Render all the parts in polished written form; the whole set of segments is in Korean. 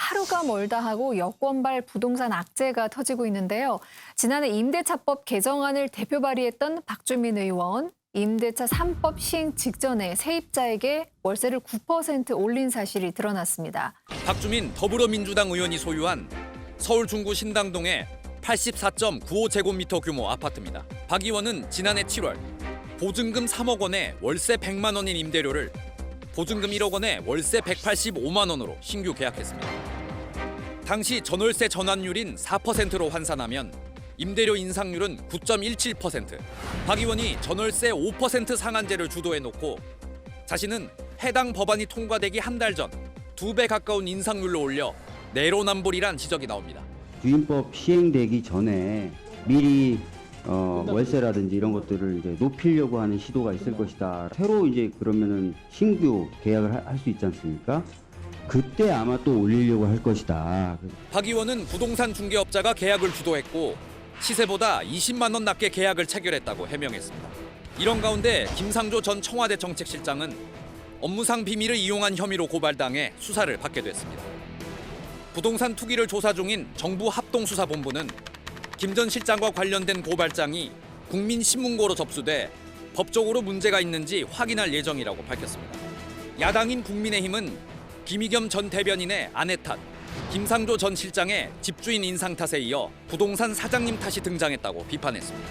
하루가 멀다 하고 여권발 부동산 악재가 터지고 있는데요. 지난해 임대차법 개정안을 대표 발의했던 박주민 의원, 임대차 3법 시행 직전에 세입자에게 월세를 9% 올린 사실이 드러났습니다. 박주민 더불어민주당 의원이 소유한 서울 중구 신당동의 84.95제곱미터 규모 아파트입니다. 박 의원은 지난해 7월 보증금 3억 원에 월세 100만 원인 임대료를 보증금 1억 원에 월세 185만 원으로 신규 계약했습니다. 당시 전월세 전환율인 4%로 환산하면 임대료 인상률은 9.17%. 박 의원이 전월세 5% 상한제를 주도해놓고 자신은 해당 법안이 통과되기 한 달 전 2배 가까운 인상률로 올려 내로남불이란 지적이 나옵니다. 주임법 시행되기 전에 미리 월세라든지 이런 것들을 이제 높이려고 하는 시도가 있을 것이다. 새로 이제 그러면은 신규 계약을 할 수 있지 않습니까? 그때 아마 또 올리려고 할 것이다. 박 의원은 부동산 중개업자가 계약을 주도했고 시세보다 20만 원 낮게 계약을 체결했다고 해명했습니다. 이런 가운데 김상조 전 청와대 정책실장은 업무상 비밀을 이용한 혐의로 고발당해 수사를 받게 됐습니다. 부동산 투기를 조사 중인 정부 합동수사본부는 김 전 실장과 관련된 고발장이 국민신문고로 접수돼 법적으로 문제가 있는지 확인할 예정이라고 밝혔습니다. 야당인 국민의힘은 김의겸 전 대변인의 아내 탓, 김상조 전 실장의 집주인 인상 탓에 이어 부동산 사장님 탓이 등장했다고 비판했습니다.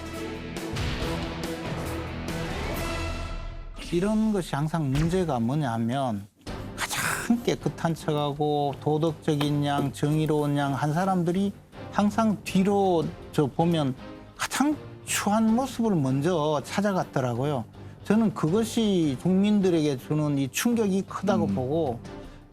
이런 것이 항상 문제가 뭐냐 하면 가장 깨끗한 척하고 도덕적인 양, 정의로운 양 한 사람들이 항상 뒤로 보면 가장 추한 모습을 먼저 찾아갔더라고요. 저는 그것이 국민들에게 주는 이 충격이 크다고 보고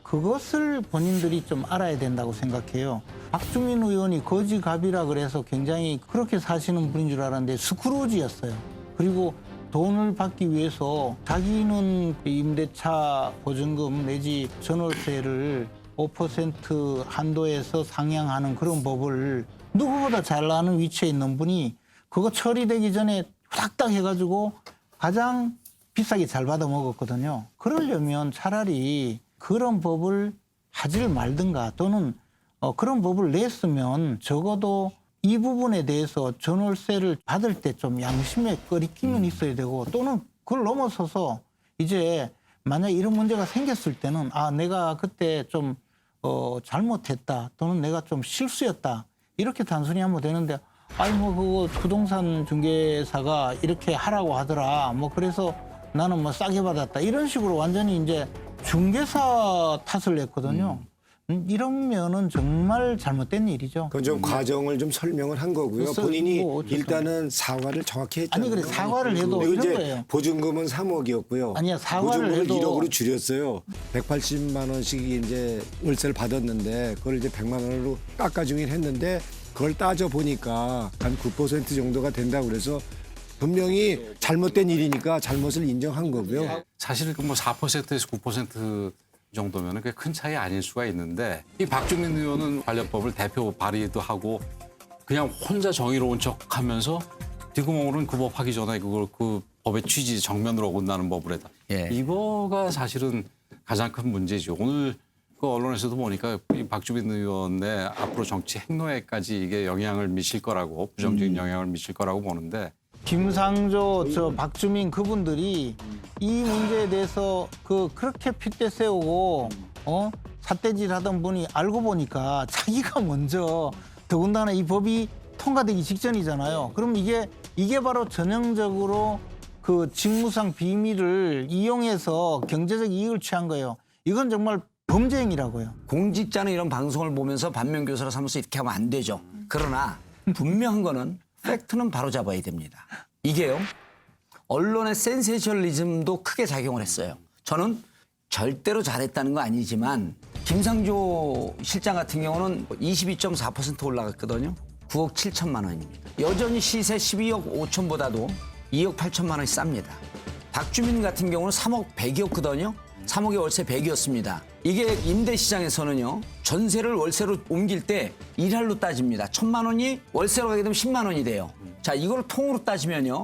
그것을 본인들이 좀 알아야 된다고 생각해요. 박주민 의원이 거지갑이라 그래서 굉장히 그렇게 사시는 분인 줄 알았는데 스크루지였어요. 그리고 돈을 받기 위해서 자기는 임대차 보증금 내지 전월세를 5% 한도에서 상향하는 그런 법을 누구보다 잘 아는 위치에 있는 분이 그거 처리되기 전에 후닥닥 해가지고 가장 비싸게 잘 받아먹었거든요. 그러려면 차라리 그런 법을 하지를 말든가 또는 그런 법을 냈으면 적어도 이 부분에 대해서 전월세를 받을 때 좀 양심의 꺼리낌은 있어야 되고 또는 그걸 넘어서서 이제 만약 이런 문제가 생겼을 때는 아 내가 그때 좀 잘못했다 또는 내가 좀 실수였다 이렇게 단순히 하면 되는데 아니 뭐 그거 부동산 중개사가 이렇게 하라고 하더라 뭐 그래서 나는 뭐 싸게 받았다 이런 식으로 완전히 이제 중개사 탓을 냈거든요. 이러면은 정말 잘못된 일이죠. 그건 좀 과정을 좀 설명을 한 거고요. 그래서 본인이 뭐 일단은 사과를 정확히 했잖아요. 아니 그래 사과를 해도 그리고 이런 이제 거예요. 보증금은 3억이었고요. 아니야, 사과를 보증금을 해도 1억으로 줄였어요. 180만 원씩 이제 월세를 받았는데 그걸 이제 100만 원으로 깎아주긴 했는데 그걸 따져 보니까 한 9% 정도가 된다고 그래서 분명히 잘못된 일이니까 잘못을 인정한 거고요. 사실 뭐 4%에서 9% 정도면 그게 큰 차이 아닐 수가 있는데 이 박주민 의원은 관련법을 대표 발의도 하고 그냥 혼자 정의로운 척하면서 뒷구멍으로는 그 법 하기 전에 그걸 그 법의 취지 정면으로 온다는 법을 했다. 이거가 사실은 가장 큰 문제죠. 오늘 그 언론에서도 보니까 이 박주민 의원의 앞으로 정치 행로에까지 이게 영향을 미칠 거라고 부정적인 영향을 미칠 거라고 보는데. 김상조, 박주민 그분들이 이 문제에 대해서 그렇게 핏대 세우고 삿대질 하던 분이 알고 보니까 자기가 먼저 더군다나 이 법이 통과되기 직전이잖아요. 그럼 이게 바로 전형적으로 그 직무상 비밀을 이용해서 경제적 이익을 취한 거예요. 이건 정말 범죄 행위라고요. 공직자는 이런 방송을 보면서 반면교사로 삼아서 이렇게 하면 안 되죠. 그러나 분명한 거는 팩트는 바로잡아야 됩니다. 이게요. 언론의 센세이셔널리즘도 크게 작용을 했어요. 저는 절대로 잘했다는 거 아니지만 김상조 실장 같은 경우는 22.4% 올라갔거든요. 9억 7천만 원입니다. 여전히 시세 12억 5천보다도 2억 8천만 원이 쌉니다. 박주민 같은 경우는 3억 100이었거든요. 3억에 월세 100이었습니다. 이게 임대시장에서는요. 전세를 월세로 옮길 때 일할로 따집니다. 1,000만 원이 월세로 가게 되면 10만 원이 돼요. 자, 이걸 통으로 따지면요.